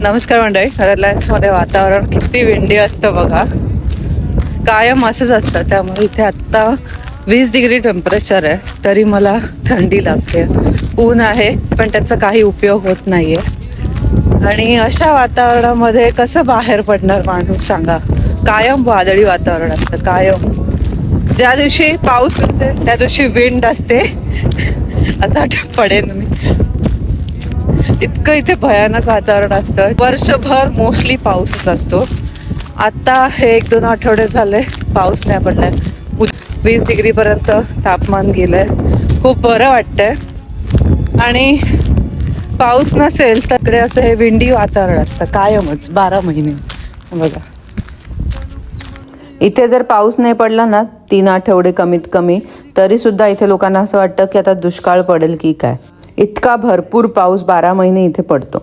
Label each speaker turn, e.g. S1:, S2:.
S1: नमस्कार मंडळी. नेदरलँड्समध्ये वातावरण किती विंडी असतं बघा. कायम असंच असतं. त्यामुळे इथे आत्ता 20 डिग्री टेम्परेचर आहे, तरी मला थंडी लागते. ऊन आहे पण त्याचा काही उपयोग होत नाहीये. आणि अशा वातावरणामध्ये कसं बाहेर पडणार माणूस सांगा. कायम वादळी वातावरण असतं कायम. ज्या दिवशी पाऊस नसेल त्या दिवशी विंड असते. असं पडेन मी. इतकं इथे भयानक वातावरण असतं. वर्षभर मोस्टली पाऊसच असतो. आता हे 1-2 आठवडे झाले पाऊस नाही पडलाय. 20 डिग्रीपर्यंत तापमान गेलंय. खूप बरं वाटतंय. आणि पाऊस नसेल तर इकडे असं हे विंडी वातावरण असतं कायमच 12 महिने बघा. इथे जर पाऊस नाही पडला ना 3 आठवडे कमीत कमी, तरी सुद्धा इथे लोकांना असं वाटतं की आता दुष्काळ पडेल की काय. इतका भरपूर पाऊस 12 महिने इथे पडतो.